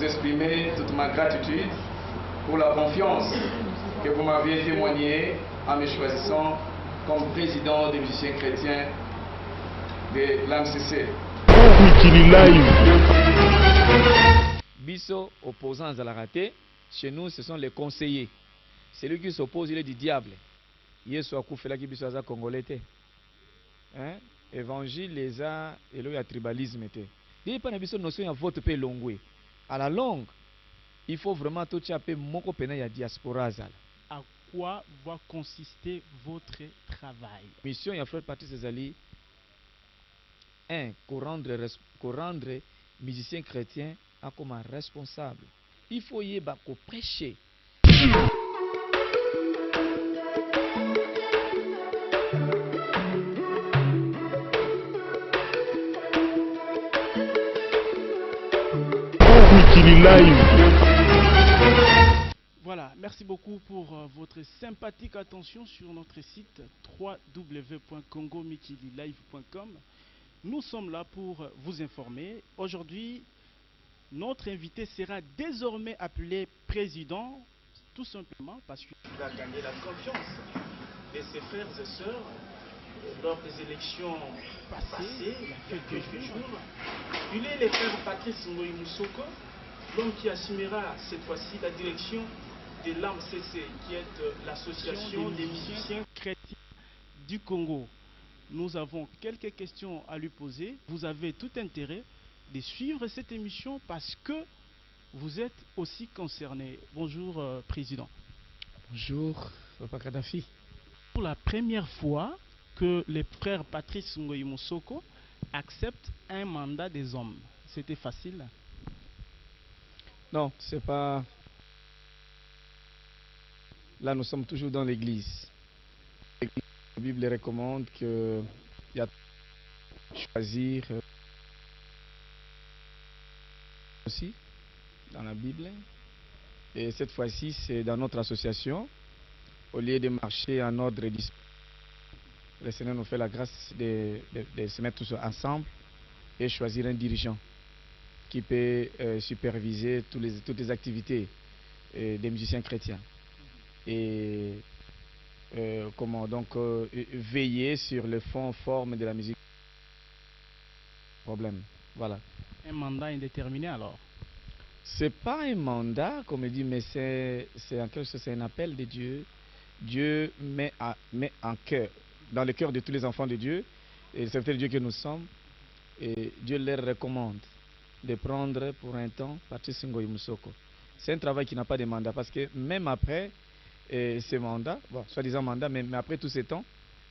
vous exprimer toute ma gratitude pour la confiance que vous m'aviez témoignée en me choisissant comme président des musiciens chrétiens de l'AMCC. Bisso, opposants à la raté, chez nous ce sont les conseillers. Celui qui s'oppose, il est du diable. Yesu akufela ki biso aza congolais te. Hein? Évangile les a et le tribalisme te. Dit pas na biso notion ya vote pe longwe. À la longue, il faut vraiment tout chaper moko pena ya diaspora azala. À quoi va consister votre travail? Mission ya frère Patrice Ezali, un, qu'on rendre musicien chrétien comme un responsable. Il faut y prêcher. Voilà, merci beaucoup pour votre sympathique attention sur notre site www.congomikililive.com. Nous sommes là pour vous informer. Aujourd'hui, notre invité sera désormais appelé président, tout simplement parce qu'il a gagné la confiance de ses frères et sœurs lors des élections passées, il y a quelques jours. Il est le frère Patrice Ngoyi Moussoko, l'homme qui assumera cette fois-ci la direction de l'AMCC, qui est l'association des musiciens chrétiens du Congo. Nous avons quelques questions à lui poser. Vous avez tout intérêt de suivre cette émission parce que vous êtes aussi concerné. Bonjour, Président. Bonjour, Papa Kadhafi. Pour la première fois que les frères Patrice Ngoyi Moussoko acceptent un mandat des hommes, c'était facile? Non, c'est pas. Là, nous sommes toujours dans l'église. La Bible recommande qu'il y a choisir aussi dans la Bible. Et cette fois-ci, c'est dans notre association. Au lieu de marcher en ordre dispersé, le Seigneur nous fait la grâce de se mettre tous ensemble et choisir un dirigeant qui peut superviser toutes les activités des musiciens chrétiens. Et veiller sur le fond forme de la musique. Problème. Voilà. Un mandat indéterminé alors? C'est pas un mandat, comme il dit, mais c'est en quelque sorte c'est un appel de Dieu. Dieu met en cœur, dans le cœur de tous les enfants de Dieu, et c'est le Dieu que nous sommes, et Dieu leur recommande de prendre pour un temps Patrice Ngoyi Moussoko. C'est un travail qui n'a pas de mandat, parce que même après ces mandats, bon, soi-disant mandat, mais après tous ces temps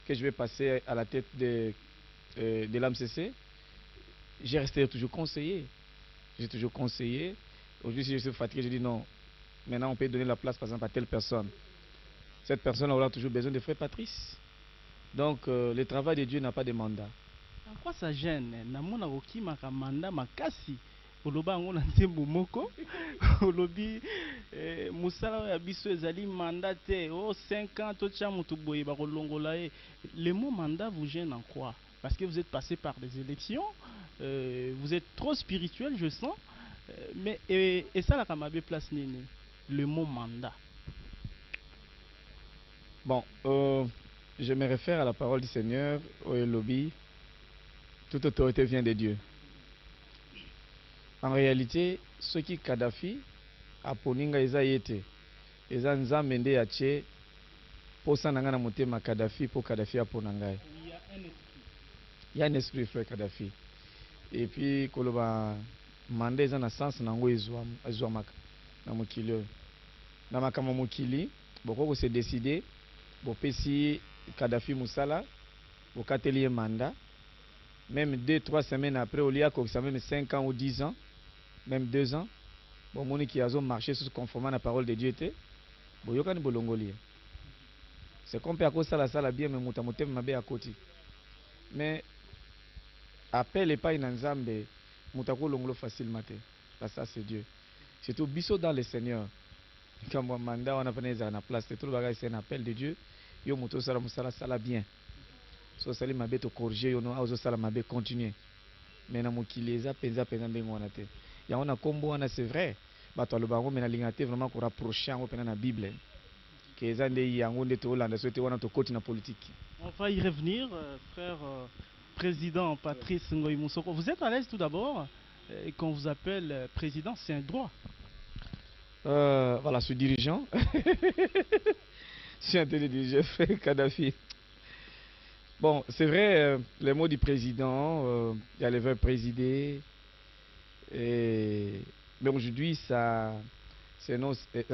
que je vais passer à la tête de l'AMCC, j'ai resté toujours conseiller. J'ai toujours conseillé. Aujourd'hui, si je suis fatigué, je dis non. Maintenant, on peut donner la place, par exemple, à telle personne. Cette personne aura toujours besoin de frère Patrice. Donc, le travail de Dieu n'a pas de mandat. En quoi ça gêne? Namona oki maka mandat makasi. Oloba ngona ntembo moko. Olobi musala ya biso ezali mandat te. Oh 5 ans to tcha mutu boye ba kolongola e. Le mot mandat vous gêne en quoi? Parce que vous êtes passé par des élections. Vous êtes trop spirituel, je sens. Mais et ça la kamabe place nini? Le mot mandat. Bon, je me réfère à la parole du Seigneur au lobby. Toute autorité vient de Dieu. En réalité, ce qui Kadhafi a poninga eza yete, eza nzambe nde yache posa nanga na motema Kadhafi po Kadhafi a ponangai. Il y a un esprit, frère Kadhafi. Et puis koloba manda eza na sens nango ezwa maka na mokili na makama mokili boko se décider bopesi Kadhafi musala bokateli ye mandat. Même 2-3 semaines après, au lieu de même 5 ans ou 10 ans, même 2 ans, bon, mon qui a marché sur conformément à la parole de Dieu était, bon, yoka ni bolongoli. C'est comme à cause ça la bien, mais mutamotem mabe à côté. Mais appel et pas une ensemble, mutako longolo facilement. Ça c'est Dieu. C'est tout biso dans le Seigneur. Quand mon mandat on a pris la place, c'est tout le bagage, c'est un appel de Dieu. Yo muto sala musala sala bien. So sali mabe to corriger yo no auzo sala mabe continuer. Mais na mokili eza penza ndenge wana te. yango na kombo wana c'est vrai bato aloba yango me nalinga te vraiment korapproche yango mpena na bible ke eza nde yango nde toolanda so te wana tokoti na politique. On va y revenir, frère président Patrice Ngoï Moussoko. Vous êtes à l'aise tout d'abord et qu'on vous appelle président, c'est un droit. Voilà, je suis dirigeant. Je suis un télédirigé, frère Kadhafi. Bon, c'est vrai, les mots du président, il y a les verbes présider. Mais aujourd'hui, ça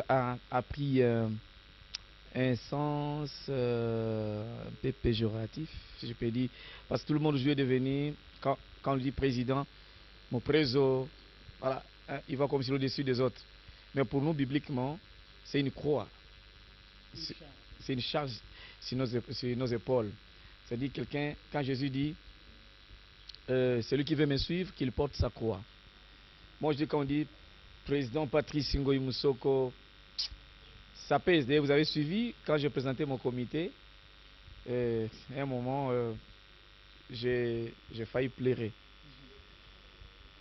a pris un sens un peu péjoratif, si je peux dire. Parce que tout le monde aujourd'hui est devenu, quand on dit président, mon préso, voilà, hein, il va comme sur au-dessus des autres. Mais pour nous, bibliquement, c'est une croix. C'est une charge sur nos épaules. C'est-à-dire quelqu'un, quand Jésus dit, celui qui veut me suivre, qu'il porte sa croix. Moi, je dis quand on dit président Patrice Ngoï Moussoko, ça pèse. Vous avez suivi, quand j'ai présenté mon comité, à un moment, j'ai failli pleurer.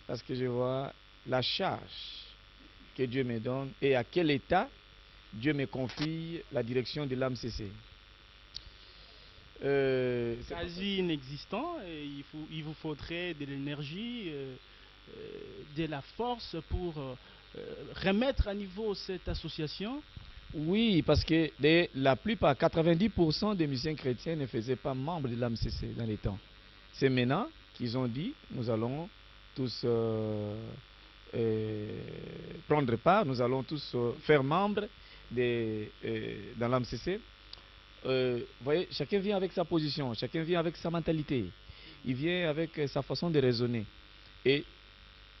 Parce que je vois la charge que Dieu me donne et à quel état Dieu me confie la direction de l'AMCC. Quasi inexistant, il vous faudrait de l'énergie, de la force pour remettre à niveau cette association. Oui, parce que la plupart, 90% des musiciens chrétiens ne faisaient pas membre de l'AMCC dans les temps. C'est maintenant qu'ils ont dit, nous allons tous prendre part, nous allons tous faire membre dans l'AMCC. Vous voyez, chacun vient avec sa position, chacun vient avec sa mentalité, il vient avec sa façon de raisonner. Et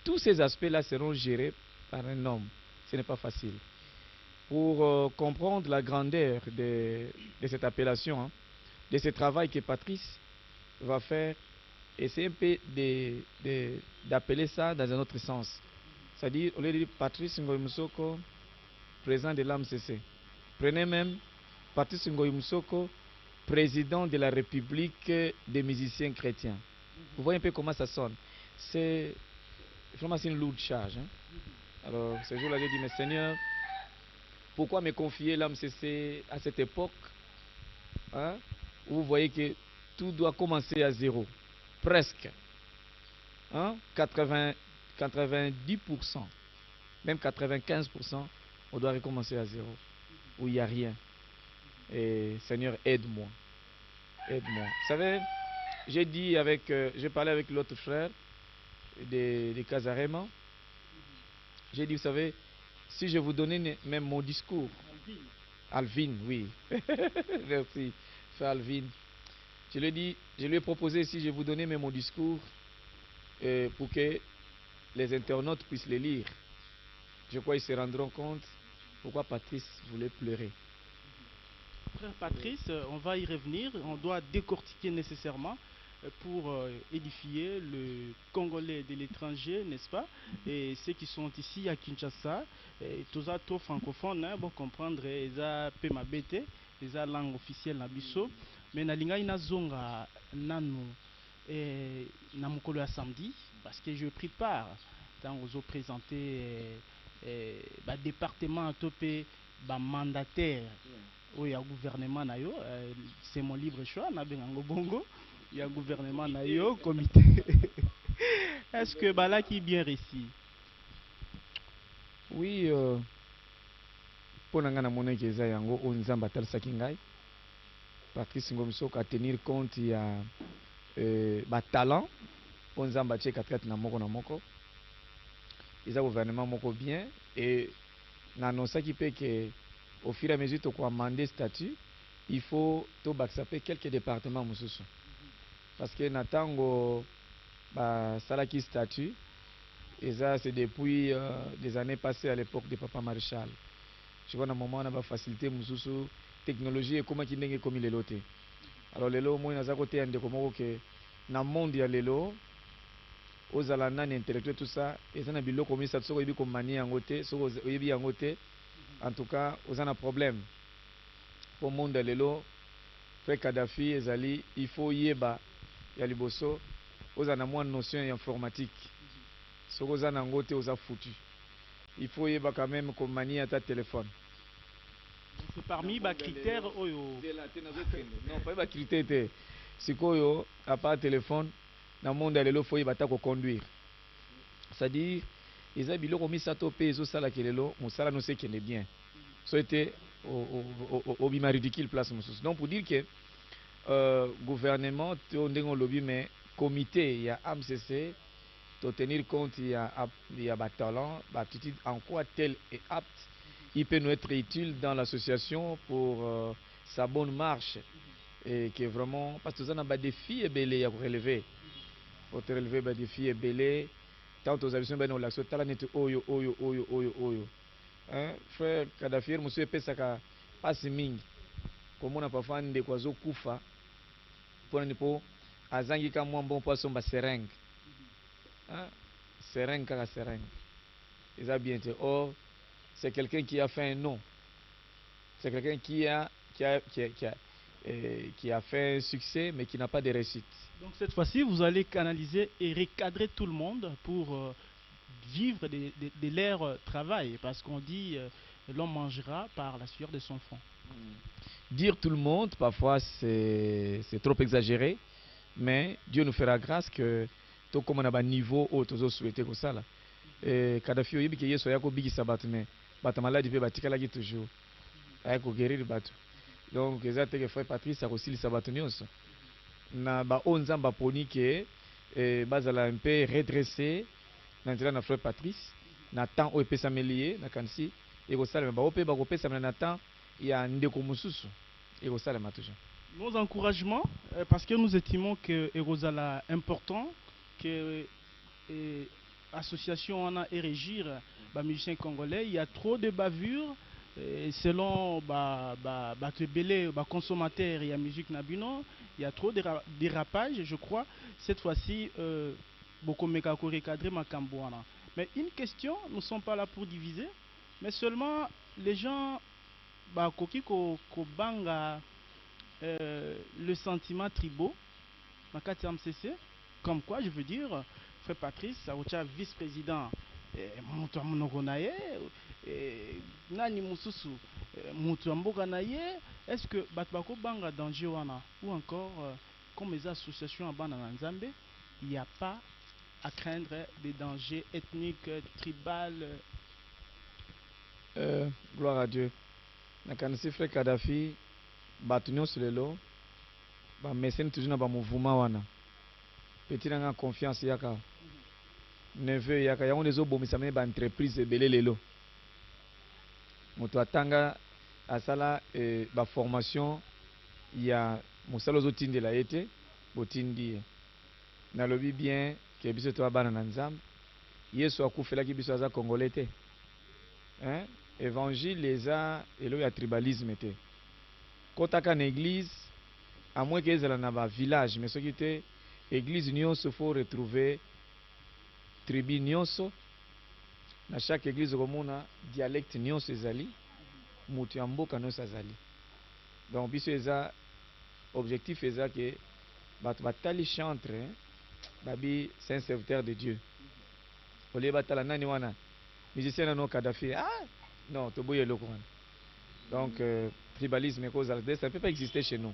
tous ces aspects-là seront gérés par un homme. Ce n'est pas facile. Pour comprendre la grandeur de cette appellation, hein, de ce travail que Patrice va faire, essayer un peu d'appeler ça dans un autre sens. C'est-à-dire, au lieu de dire Patrice Ngoï Moussoko, président de l'AMCC, prenez même Patrice Ngoï Moussoko, président de la République des musiciens chrétiens. Vous voyez un peu comment ça sonne. C'est vraiment une lourde charge. Hein. Alors, ce jour-là, j'ai dit, mais Seigneur, pourquoi me confier l'AMCC à cette époque, hein, où vous voyez que tout doit commencer à zéro, presque. Hein, 90%, même 95%, on doit recommencer à zéro, où il n'y a rien. Et Seigneur, aide-moi. Aide-moi. Vous savez, j'ai parlé avec l'autre frère de Casarema. J'ai dit, vous savez, si je vous donnais même mon discours, Alvin, oui, merci, frère Alvin. Je lui ai proposé si je vous donnais même mon discours pour que les internautes puissent le lire. Je crois qu'ils se rendront compte pourquoi Patrice voulait pleurer. Frère Patrice, on va y revenir, on doit décortiquer nécessairement pour édifier le Congolais de l'étranger, n'est-ce pas? Et ceux qui sont ici à Kinshasa, tous les francophones, bon comprendre, ils ont PMABT, ils ont langue officielle na biso, mais na linga ina zonga nanu na mokolo ya samedi, parce que je pris part dans aux présenté département topé mandataire. Oui, il y a gouvernement na yo, c'est mon libre choix, na bengango bongo, il y a gouvernement na yo, comité. Est-ce que là qui est bien réussi? Oui, pour nangana mona keza yango onzamba talisaki ngai. Patrice Ngoï Moussoko à tenir compte il y a talent onzamba tie katikati na moko. Ils ont gouvernement moko bien et nanosaki pe que au fur et à mesure qu'on a demandé statut, il faut que quelques départements mosusu. Parce que natango salaki statut, et ça c'est depuis des années passées à l'époque de Papa Maréchal. Je vois à un moment on a facilité mosusu technologie et comment qui n'est comme il est loté. Alors lelo moi naza côté ande comme que na monde ya lelo aux alanani intellectuels tout ça et ça na bilo comme ça soko yebi comme mani yango te soko yebi yango te. En tout cas, vous avez un problème. Pour le monde de l'élo, frère Kadhafi, Ezali, il faut yeba, yaliboso, vous avez une notion informatique. sokoza nango te oza foutu. Il faut yeba quand même comme manier ta téléphone. C'est parmi les critères oyo. Non, pas les critères. Sikoyo à part téléphone, dans le monde lelo faut yeba ta ko conduire. C'est-à-dire eza biloko misato pe ezo sala kelelo, mosala no se kende bien. So été au bima ridicule place mususu. Donc pour dire que gouvernement to ndengo lobby mais comité il y a AMCC to tenir compte il y a talent, aptitude en quoi tel est apte, il peut nous être utile dans l'association pour sa bonne marche et que vraiment parce que ça n'a pas des défis et belé à relever. Pour te relever des défis et belé tant aux ambitions ben on l'action talent net oyo. Hein frère Kadhafi monsieur pesaka passe mingi comme on a parfois des kwazo kufa pour nipo azangi ka mwa bon poisson ba seringue. Hein? Seringue kaka seringue. Ils ont bien dit. Or, c'est quelqu'un qui a fait un nom. C'est quelqu'un qui a fait un succès, mais qui n'a pas de réussite. Donc cette fois-ci, vous allez canaliser et recadrer tout le monde pour vivre de leur travail. Parce qu'on dit l'homme mangera par la sueur de son front. Dire tout le monde, parfois, c'est trop exagéré. Mais Dieu nous fera grâce que tout comme on a un niveau haut, tous souhaité que ça là. Et Kadhafi oyebi ke Yesu yako bigi sabatu mais bata maladi pe batikala ki toujours. Ayako guérir batu. Donc ezate que frère Patrice a aussi le sabatu nyonso. Na ba onzamba poni ke bazala un peu redressé na nzela na frère Patrice na temps o epesa melié na kansi et ko sala ba ope ba ko pesa na temps ya ndeko mususu et ko sala toujours. Nos encouragements, parce que nous estimons que Erosala important, que l'association en a et régir les musiciens congolais. Il y a trop de bavures, selon les consommateurs et la musique nabino. Il y a trop de dérapages, je crois. Cette fois-ci, beaucoup de recadrer ma cambouana. Mais une question, nous ne sommes pas là pour diviser, mais seulement les gens, ko banga. Le sentiment tribaux, Makati MCC, comme quoi je veux dire, frère Patrice, Saoucha vice-président, Moutou Amonogonaye, Nani Moussousou, Moutou Amboganaye, est-ce que Batbako Banga dans Joana ou encore comme les associations à Bananzambe, il n'y a pas à craindre des dangers ethniques, tribales? Gloire à Dieu. Nakanisi frère Kadhafi. Batu nyonso lelo ba mesene toujours na ba mouvement wana petit na confiance yaka neveu yaka yango nezo bomisa me ba entreprise ebele lelo moto atanga asala ba formation ya mosala ozotindela ye te botindi ye nalobi bien ke biso to bana na nzambe Yesu akufelaki biso aza congolais te hein évangile eza elo ya tribalisme te. Quand tu as une église, à moins qu'elle soit dans un village, mais ce qui était église, il faut retrouver tribu nyonso. Dans chaque église, il y a un dialecte nyonso ezali, mutu ya mboka nyonso azali. Donc, biso eza objectif eza que batali chantre, babi c'est un serviteur de Dieu. Au lieu batala nani wana, musicien nano Kadhafi, ah non, to boye loko wana. Donc tribalisme et cause ça ne peut pas exister chez nous.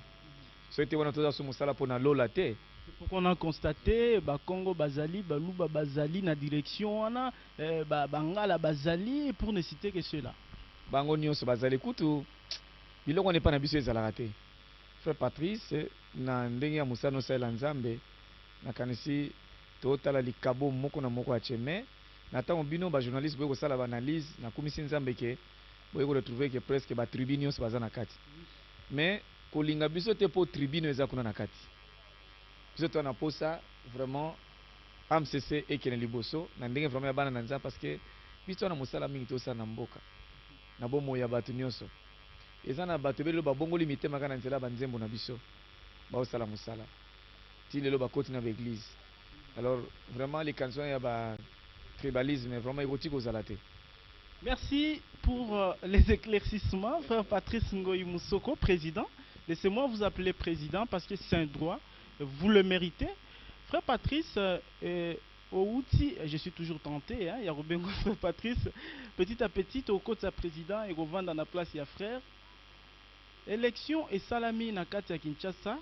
C'était on a tous sur musala pour na lola te. Pourquoi on a constaté Congo Bazali, Baluba Bazali na direction wana Bangala Bazali pour ne citer que cela. Bango nyonso Bazali kutu biloko n'est pas na biso ezala raté. Frère Patrice na ndenge ya musano sala nzambe na kanisi totala likabo moko na moko acheme na tango bino ba journaliste boye ko sala ba analyse na komisi nzambe ke boye ko retrouver que presque ba tribune nyonso baza na kati. Mais kolinga biso te po tribune eza kuna na kati. Biso to na posa vraiment AMCC et Kene Liboso na ndenge vraiment ya bana na nzambe parce que biso na musala mingi to sa na mboka. Na bomo ya batu nyonso. Eza na batu belo ba bongo limité makana nzela ba nzembo na biso. Ba osala musala. Ti lelo ba koti na l'église. Alors vraiment les cançons ya ba tribalisme vraiment érotique aux alatés. Merci pour les éclaircissements, frère Patrice Ngoyi Moussoko, président. Laissez-moi vous appeler président parce que c'est un droit, vous le méritez. Frère Patrice, au outil, je suis toujours tenté, hein, il y a Robin frère Patrice, petit à petit, au côté de sa président, et revend dans la place, il y a frère. Élection et salami na kati ya Kinshasa,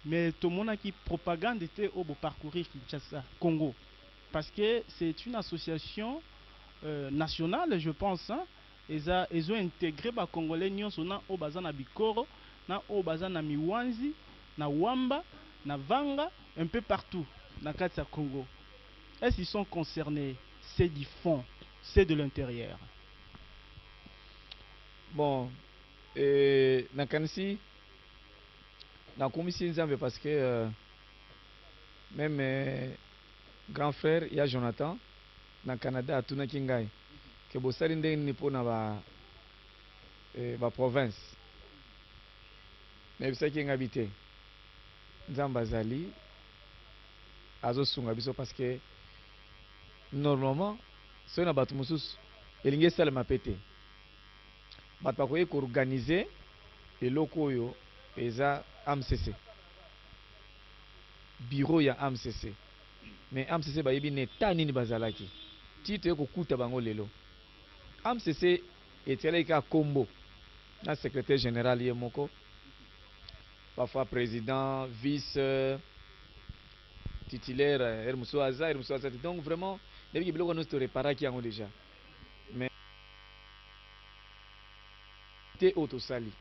mais tout le monde qui propagande était au parcourir Kinshasa, Congo. Parce que c'est une association nationale, je pense, hein. Ils ont intégré les Congolais au bazan na Bikoro, au bazan na Miwanzi, na Wamba, na Vanga, un peu partout dans le Congo. Est-ce qu'ils sont concernés? C'est du fond, c'est de l'intérieur. Bon, na kanisi na komisi nzambe parce que même grand frère ya Jonathan na Canada atunaki ngai ke bosali ndenge nini mpona ba province nayebisaki ngai bi te nzambe azali azosunga biso parce que normalement soki na bato mosusu elingi esalema mpe te bato bakoki koorganize eloko oyo eza AMCC bureau ya AMCC mais AMCC bayebi neta nini bazalaki titre ekokuta bango lelo AMCC etialaki kaka kombo na secrétaire général ye moko parfois président vice titulaire mosusu aza donc vraiment nayebiki biloko nyonso toreparaki yango déjà mais te oyo tosali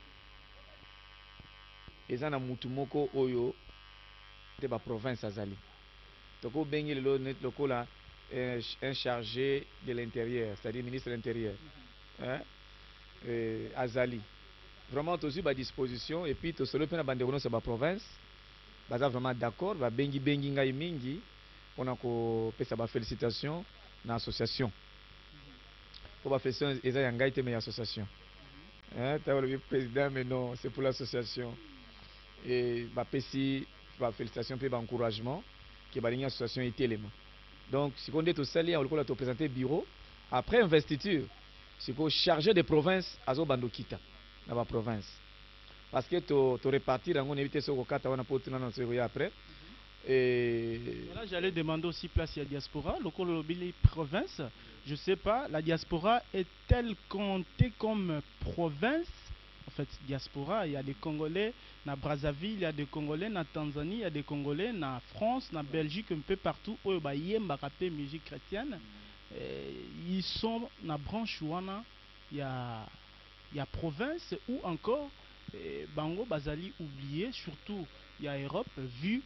eza na mutu moko oyo te ba province azali toko bengi lelo net lokola un chargé de l'intérieur, c'est-à-dire ministre de l'intérieur, hein? Azali vraiment tous ba disposition et puis to solo pe na bande kono sa ba province baza vraiment d'accord ba bengi ngai mingi on ko pesa ba félicitations na association pour ba félicitations eza ya ngai te mais association, hein, t'as le président mais non c'est pour l'association et ba pesi ba félicitations pe ba encouragement que ba ligne association est élément. Donc si on est au sali on le présenter bureau après investiture si qu'on chargé des provinces azo bandokita na ba province parce que to répartir on éviter ce ko kata wana potina na série après et là j'allais demander aussi place à diaspora local province, je sais pas la diaspora est-elle comptée comme province? En fait, diaspora, il y a des Congolais na Brazzaville, il y a des Congolais na Tanzanie, il y a des Congolais na France, na Belgique, un peu partout où il y a une musique chrétienne. Ils sont na branche wana, il y a province ou encore Bango Bazali oublié, surtout il y a Europe, vu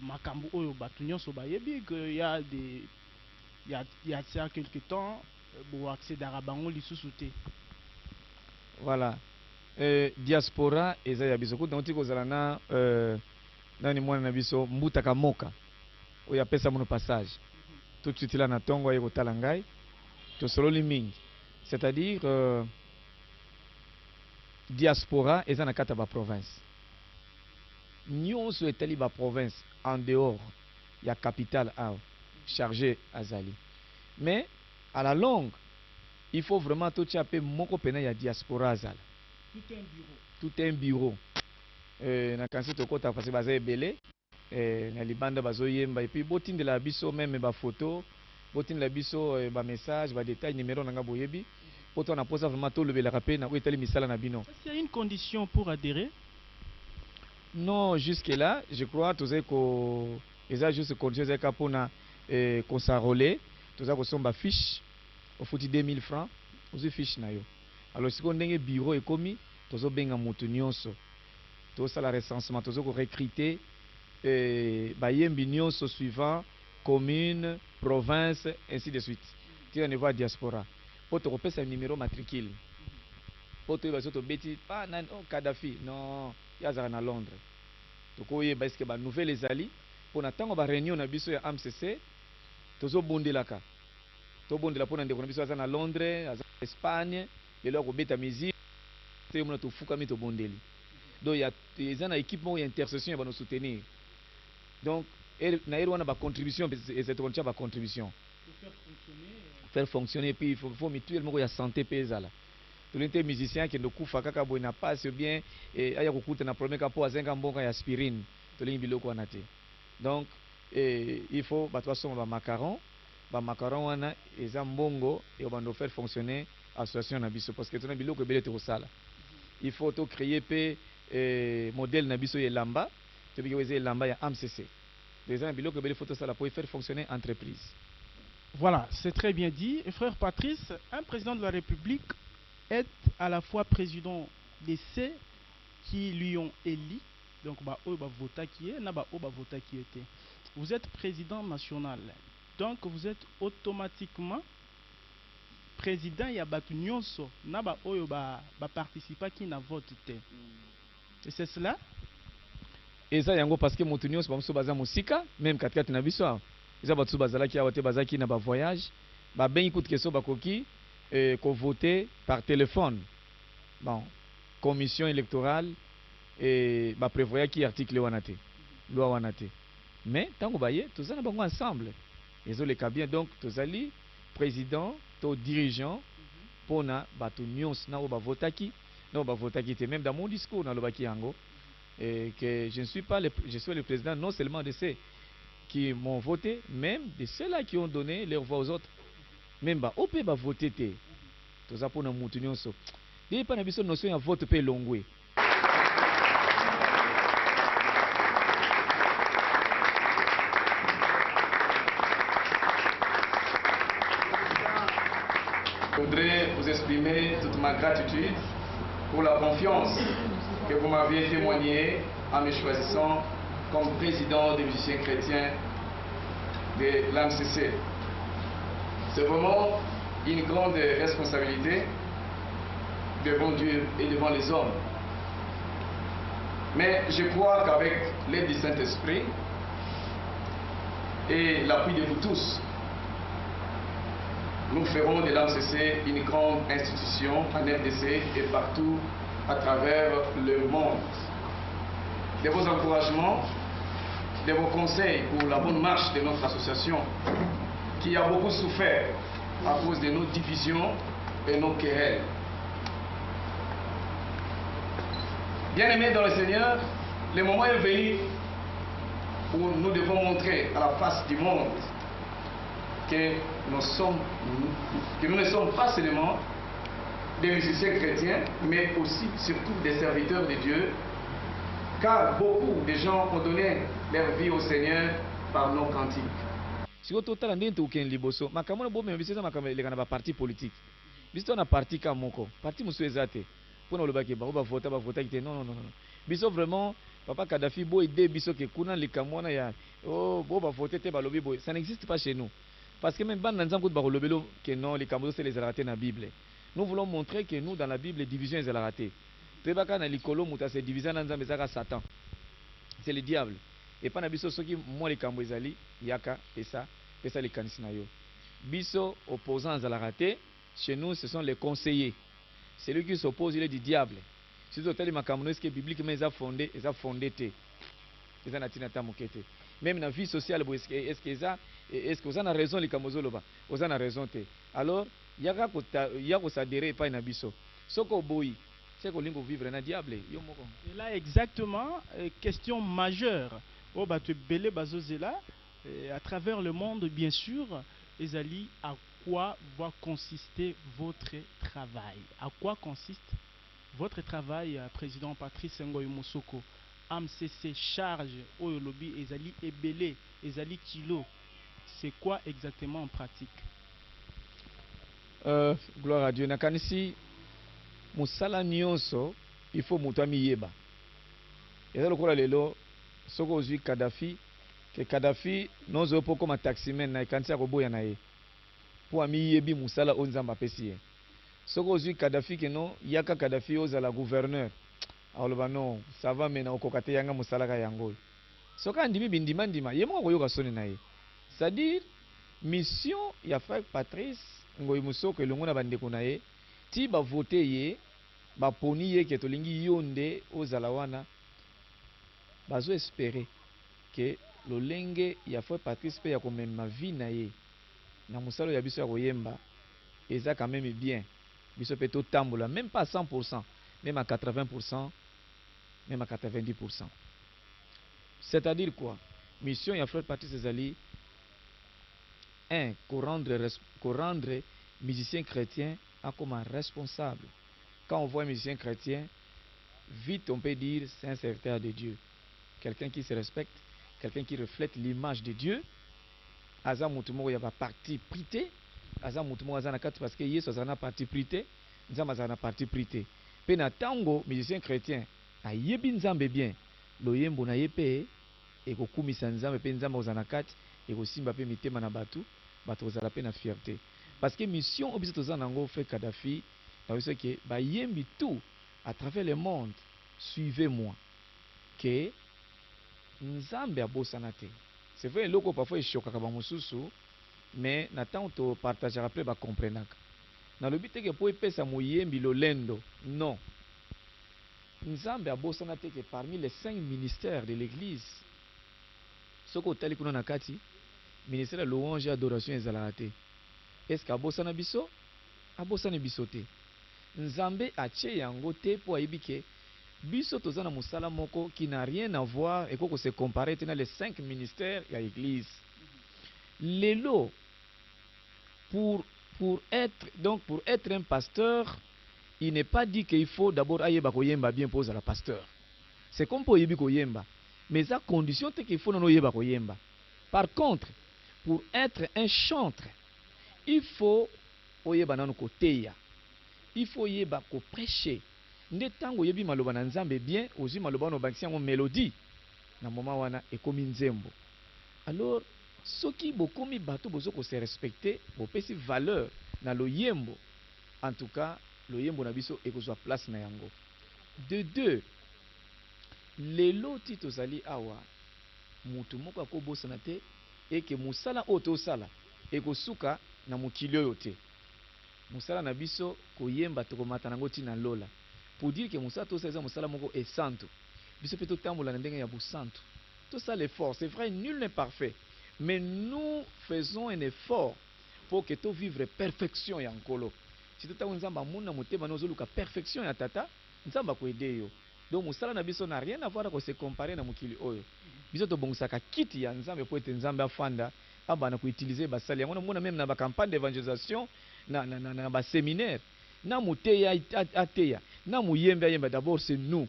Makambo Oyo Batunyon Sobayebi, qu'il y a des il y a ça quelques temps, pour accéder à Bango Lissousouté. Voilà. Diaspora eza ya biso kuta ntiko zala na nani mwana na biso mbutaka moka oya pesa mono passage tout de suite là na tongo ye kotala ngai to sololi mingi c'est-à-dire diaspora eza na kata ba province nyonso etali ba province en dehors ya capitale a chargé azali mais à la longue il faut vraiment tout chaper moko pena ya diaspora azala tout un bureau na kansi tokota parce que baza ebele na libanda bazoyemba et puis botindela biso même ba photo botindela biso ba message ba détail numéro nanga boyebi poto na posa vraiment to lebelaka pe na ko etali misala na bino. Est-ce qu'il y a une condition pour adhérer? Non, jusque là je crois tozai ko eza juste condition ezaka pona ko s'enrôler toza ko somba fiche au fouti 2000 francs ozi fiche na yo alors si on ndenge bureau ekomi tozo benga mutu nyonso tozo la recensement tozo ko recruter bayembi nyonso suivant commune province ainsi de suite ti on va diaspora poto ko pesa numéro matricule poto ba soto beti pa nan oh Kadhafi non yazara na Londres to ko ye parce que ba nouvelle ezali pona tango ba réunion na biso ya AMCC tozo bondelaka to bondela pona ndeko na biso aza na Londres aza na Espagne lelo ko beta musique te mona to fuka mi to bondeli donc ya eza na équipe mo ya intercession ba no soutenir donc na ero wana ba contribution et to kontia ba contribution faire fonctionner puis il faut mutuel moko ya santé pesa là to lente musicien qui ndo kufa kaka boy na passe bien et aya kokuta na problème ka po azenga mbonga ya aspirine to lingi biloko wana te donc et il faut bato basomba macaron wana eza mbongo et bando faire fonctionner association na biso parce que tona biloko ebele te kosala il faut to créer pe modèle na biso elamba to biki weze elamba ya AMCC les gens biloko ebele faut to sala pour faire fonctionner entreprise. Voilà, c'est très bien dit. Et frère Patrice, un président de la République est à la fois président de ceux qui lui ont élu, donc bah vota qui est, na ba vota qui était. Vous êtes président national, donc vous êtes automatiquement président ya batu nyonso na ba oyo ba participa qui na vote te. Et c'est cela? Et ça yango parce que motu nyonso ba muso baza musika même katikati na biso. Ils ont bazalaki awa te bazaki na ba voyage ba bengi kutu keso bakoki ko voter par téléphone. Bon, commission électorale et ba prévoya ki article wana te. Loi wana te. Mais tango baye tous na bango ensemble. Ils ont les bien donc tozali président to dirigeant pona batu nyonso na ba votaki na ba votaki te même dans mon discours na lobaki yango et que je suis le président non seulement de ces qui m'ont voté, même de ceux-là qui ont donné leur voix aux autres. Même bah, on peut voter. Tout ça pour nous montrer ça. Il n'y a pas de notion de vote peut longuer. Je voudrais vous exprimer toute ma gratitude pour la confiance que vous m'aviez témoignée en me choisissant comme président des musiciens chrétiens de l'AMCC. C'est vraiment une grande responsabilité devant Dieu et devant les hommes. Mais je crois qu'avec l'aide du Saint-Esprit et l'appui de vous tous, nous ferons de l'AMCC une grande institution en RDC et partout à travers le monde. De vos encouragements, de vos conseils pour la bonne marche de notre association qui a beaucoup souffert à cause de nos divisions et nos querelles. Bien-aimés dans le Seigneur, le moment est venu où nous devons montrer à la face du monde que nous ne sommes pas seulement des musiciens chrétiens, mais aussi surtout des serviteurs de Dieu, car beaucoup de gens ont donné leur vie au Seigneur par nos cantiques. Si vous avez un token liboso, makamona bo membisi za makamela lekana ba parti politique. Biso na parti ka moko, parti musu ezate. Pona lobaki ba vota kite non. Biso vraiment papa Kadhafi bo aider biso ke kuna likamona ya oh bo ba voter te ba lobi bo. Ça n'existe pas chez nous. Parce que même ban nanzam ko ba lobelo que non les kambo c'est les ratés na Bible. Nous voulons montrer que nous dans la Bible les divisions est raté. Tebaka na likolo muta se diviser na nzambe zaka Satan. C'est le diable. Et pas na biso soki moi les kambo ezali yaka pesa les kanisi na yo. Biso opposants à la raté, chez nous ce sont les conseillers. Celui qui s'oppose il est du diable. Si vous avez les makambo est-ce que bibliquement ils a fondé te. Ils a natina ta mokete. Même dans la vie sociale est-ce que vous avez raison les kamozoloba. Vous avez raison te. Alors yako s'adhérer pas na biso. Soko boyi c'est qu'on lingo vivre na diable. Et là exactement question majeure. Oh bah tu belé bazozela à travers le monde bien sûr, Ezali, à quoi va consister votre travail? À quoi consiste votre travail, président Patrice Ngoyi Mosoko? AMCC charge Oyolobi Ezali Ebele, Ezali Kilo. C'est quoi exactement en pratique? Gloire à Dieu. Nakanisi musala nyonso il faut mutami yeba. Ezali lokola lelo soko ozwi Kadhafi que Kadhafi nozo poko ma taximen na ikanisa koboya na ye. Po ami yebi musala onzamba pesi ye. Soko ozwi Kadhafi que non yaka Kadhafi ozala gouverneur. Alors non, ça va maintenant okokate yanga musala ka yango. Soka ndimi bindima ndima yemo koyoka soni na ye. C'est-à-dire mission ya frère Patrice Ngoyi Mosoko elongo na bandeko na ye ti ba voter ye ba poni ye ke tolingi yonde ozala wana bazo espérer que lolenge ya frère Patrice pe ya komema vie na ye na musalo ya biso ya koyemba eza quand même bien biso pe to tambola même pas à 100%, même à 80%, même à 90%. C'est-à-dire quoi? mission ya frère Patrice ezali un rendre musicien chrétien comme un responsable. Quand on voit un musicien chrétien, vite on peut dire c'est un serviteur de Dieu, quelqu'un qui se respecte, quelqu'un qui reflète l'image de Dieu. Aza mutu moko ya ba parti prité, aza mutu moko aza na kati parce que Yesu aza na parti prité, nzambe aza na parti prité. Pe na tango musicien chrétien ayebi nzambe bien, loyembo na ye pe ekokumisa nzambe pe nzambe aza na kati ekosimba pe mitema na batu, bato kozala pe na fierté. Parce que mission obiso toza nango frère Kadhafi, na biso ke ba yembi tout à travers le monde, suivez-moi. Que nzambe abosana te. C'est vrai, loko parfois ishokaka ba mususu, mais na tant to partager après ba comprenaka. Na lobi te ke po epesa moyembi lolendo. Non. Nzambe abosana te que parmi les 5 ministères de l'église, soko tali kuna na kati, ministère de louange et adoration ezalaka te. Est-ce que abosana biso? Abosana biso te. Nzambe atie yango te po ayebi ke biso toza na musala moko qui n'a rien à voir et qu'on se comparer dans les 5 ministères de l'église. Lelo pour être un pasteur, il n'est pas dit qu'il faut d'abord ayeba koyemba bien pour la pasteur. C'est comme pour yebi koyemba, mais à condition qu'il faut non yeba koyemba. Par contre, pour être un chantre, il faut oyeba nanu koteya. Il faut yeba ko prêcher. Nde tango yebi maloba na nzambe bien, ozi maloba no bakisi yango mélodie. Na moment wana ekomi nzembo. Alors, soki bokomi bato bozo ko se respecter, bopesi valeur na loyembo. En tout cas, loyembo na biso ekozwa place na yango. De deux, lelo ti tozali awa, mutu moko akobosana te et que musala oto sala ekosuka na mokili oyo te. Musala na biso koyemba tokomata nango tina lola. Pour dire que musala tosala eza musala moko e santo. Biso pe totambola na ndenge ya busanto. Tout ça l'effort, c'est vrai, nul n'est parfait, mais nous faisons un effort pour que tu vivre perfection ya nkolo. Si tu as nzamba muna motema nozoluka perfection ya tata, nzamba ko aider yo. Donc musala na biso n'a rien à voir avec se comparer na mokili oyo. Biso to bongusaka kiti ya nzambe po ete nzambe afanda abana ko utiliser basali yango na mona même na ba campagne d'évangélisation na ba séminaire na muteya ateya na muyembe ayemba. D'abord c'est nous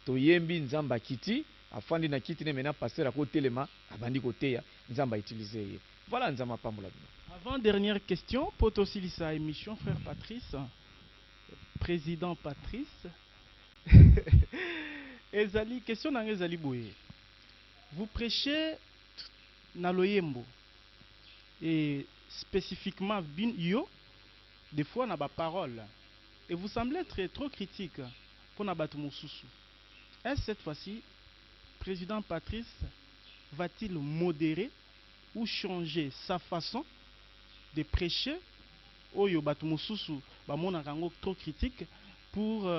to yembi nzamba kiti afandi na kiti ne mena pasteur a kotelema abandi koteya nzamba utiliser ye. Voilà nzamba pambola bino. Avant dernière question pour aussi sa émission frère Patrice, président Patrice. Ezali question na ezali boye. Vous prêchez na loyembo et spécifiquement bin yo des fois na ba parole et vous semblez être trop critique pour na batu mosusu. Est-ce cette fois-ci président Patrice va-t-il modérer ou changer sa façon de prêcher oyo batu mosusu ba mona rango trop critique pour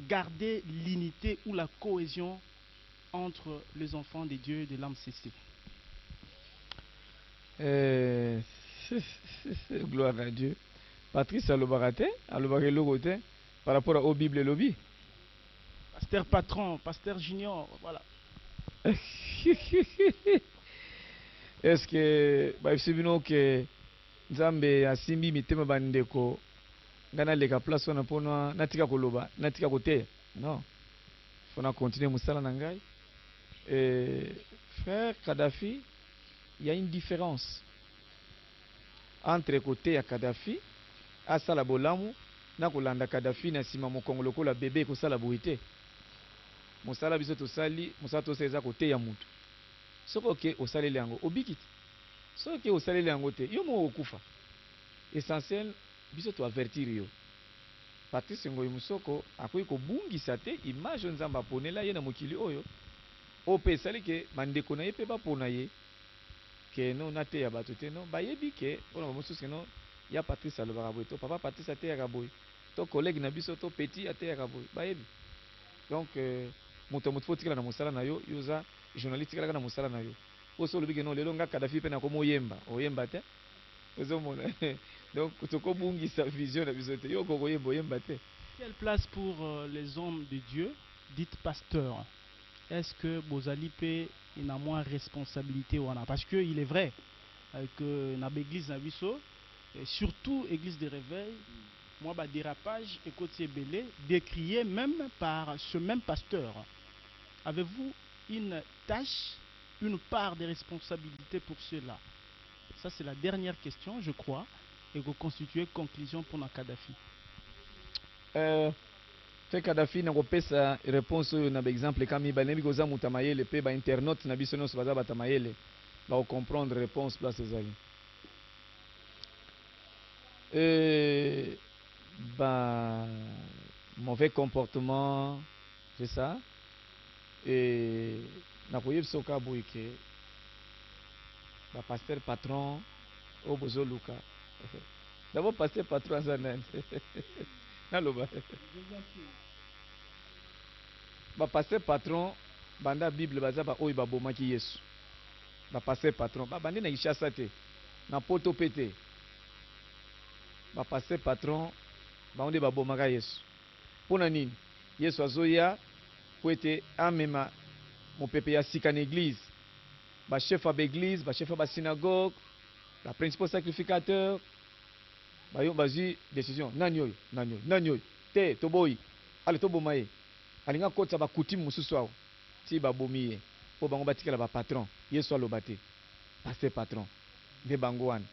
garder l'unité ou la cohésion entre les enfants de Dieu et de l'âme CC? Gloire à Dieu. Patrice alobakate, alobake lokote par rapport au Bible et lobby. Pasteur patron, pasteur junior, voilà. Est-ce que baifsibino que nzambe asimbi mitema bandeko ngana leka place wana pona natika koloba natika kote? Non. Faut na continuer musala na ngai. Frère Kadhafi, il y a une différence entre côté ya Kadhafi asala bolamu na kolanda Kadhafi na sima mokongo lokola bébé ko sala boité. Musala biso to sali, musala to seza côté ya mutu. Soko ke osaleli yango obikiti. Soko ke osaleli yango te, yo mo okufa. Essentiel biso to avertir yo. Patrice Ngoyi Musoko akoyi ko bungisa te image nzamba ponela ye na mokili oyo. Ope sali ke mandeko na ye pe ba pona ye. Que non na te ya bato te non ba yebi ke ona mosusu ke non ya Patrice alobaka boy to papa Patrice ate ya boy to collègue na biso to petit ate ya boy ba yebi. Donc moto moto fotikala na musala na yo yoza journaliste kala na musala na yo oso lobi ke non lelo nga Kadhafi pe na ko moyemba oyemba te ozo mona. Donc toko bungisa vision na biso te yo ko yemba te. Quelle place pour les hommes de Dieu dites pasteurs? est-ce que Bozali P il a moins responsabilité ou non? Parce que il est vrai que dans l'église Nabiso, et surtout l'église de réveil, moi bah dérapage et côté belé décrié même par ce même pasteur. Avez-vous une tâche, une part de responsabilité pour cela? Ça c'est la dernière question, je crois, et vous constituez conclusion pour la Kadhafi. Te Kadhafi na kopesa réponse oyo na exemple kami balembi koza mutamayele pe ba internaute na biso nyonso baza batamayele ba comprendre réponse place ezali. Bah, mauvais comportement, c'est ça. Et na koyeb soka boyke ba pasteur patron au bozo luka. D'abord pasteur patron zanen. Naloba. Ba pasteur patron banda Bible baza ba oyo ba bomaki Yesu. Ba pasteur patron ba bande na Kishasa te. Na poto pété. Ba pasteur patron ba onde ba bomaka Yesu. Pona nini? Yesu azoya kwete amema mopepe ya sika na église. Ba chef à l'église, ba chef à synagogue, la principal sacrificateur. Ba yo bazi décision. Nani oyo? Te toboyi. Ale toboma ye. Alinga kotsa ba coutume mususu awo. Ti ba bomiye. Po bango batikela ba patron. Yesu aloba te. Pasteur patron. De bango wana.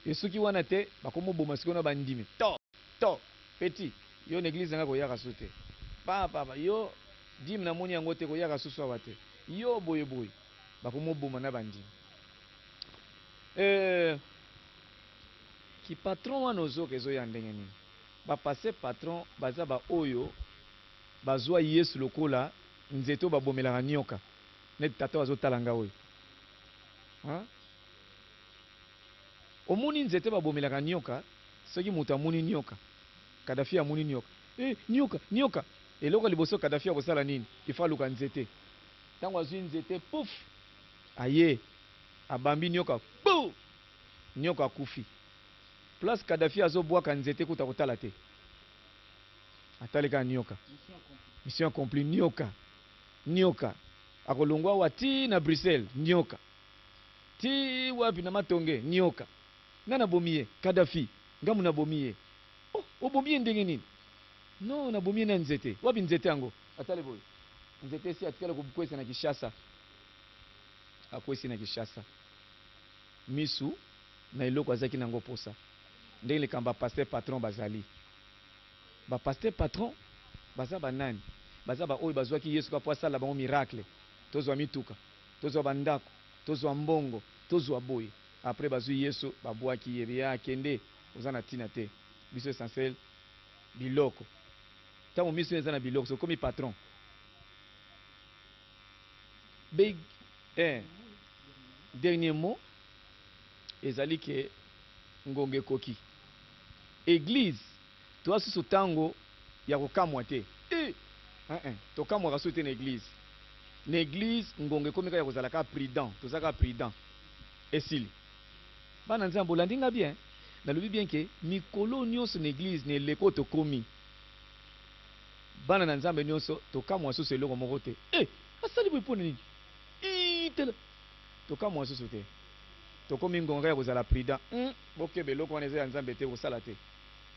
Esuki wana te bakomo boma sikona bandimi. To petit. Yo na église nga koyaka so te. Papa yo dim na moni yango te koyaka susu awa te. Yo boye bakomo boma na bandimi. Ki patron wana ozoka ezoya ndenge nini? Ba passer patron baza ba oyo bazwa Yesu lokola nzeto babomelaka nyoka. Net tata bazotala nga oyo. Omoni nzete babomelaka nyoka, soki moto amoni nyoka. Kadhafi amoni nyoka. Nyoka. Eloko liboso Kadhafi akosala nini? Ifa luka nzete. Tango azwi nzete, pouf! Aye, abambi nyoka, pou! Nyoka akufi. Place Kadhafi azobwaka nzete kuta kotala te. Ataleka nyoka. Mission accomplie. Nyoka. Akolongwa wati na Bruxelles. Nyoka. Ti wapi na Matonge. Nyoka. Nana bomiye. Kadhafi. Ngamu na bomiye. Oh, obomiye ndenge nini? No, na bomiye na nzete. Wapi nzete yango? Atale boy. Nzete si atikala kukwesa na Kishasa. Akwesi na Kishasa. Misu na eloko azaki nango posa. Ndenge le kamba pasteur patron bazali. Ba pasteur patron baza banani? Baza ba oyo bazwaki Yesu kwa sala ba miracle. Tozwa mituka, tozwa bandako, tozwa mbongo, tozwa boye. Après bazwi Yesu babwaki yebe ya kende ozana tina te. Biso essentiel biloko. Tango miso ezana biloko so komi patron. Big dernier mot ezali ke ngonge koki. Église toi susu tango ya kokamwa te. Tokamwa kaso te na église. Na église ngonge komika ya kozalaka prudent, tozaka prudent. Esili. Bana nzambo landinga bien. Nalobi bien ke mikolo nyonso na église ne leko tokomi. Bana na nzambe nyonso tokamwa susu eloko moko te. Asali bo pona nini? Tokamwa susu te. Tokomi ngonga ya kozala prudent. Bokebe eloko wana eza ya nzambe te kosala te.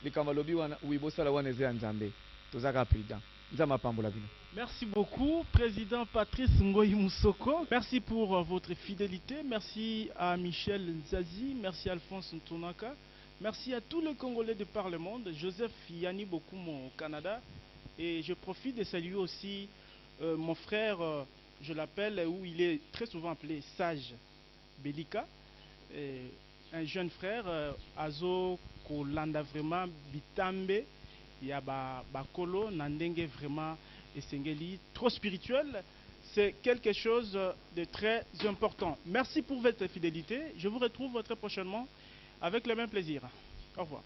Likamba lobi wana uibo sala wana eza ya nzambe. Tozaka prudent. Nzamba pambola bino. Merci beaucoup, Président Patrice Ngoyi Moussoko. Merci pour votre fidélité. Merci à Michel Nzazi. Merci à Alphonse Ntonaka. Merci à tous les Congolais de par le monde. Joseph Yani Bokoum au Canada. Et je profite de saluer aussi mon frère, je l'appelle, où il est très souvent appelé Sage Belika. Un jeune frère, Azo Kolanda vraiment Bitambe. Il y a Bakolo, Nandenge vraiment Esengeli, trop spirituel. C'est quelque chose de très important. Merci pour votre fidélité. Je vous retrouve très prochainement avec le même plaisir. Au revoir.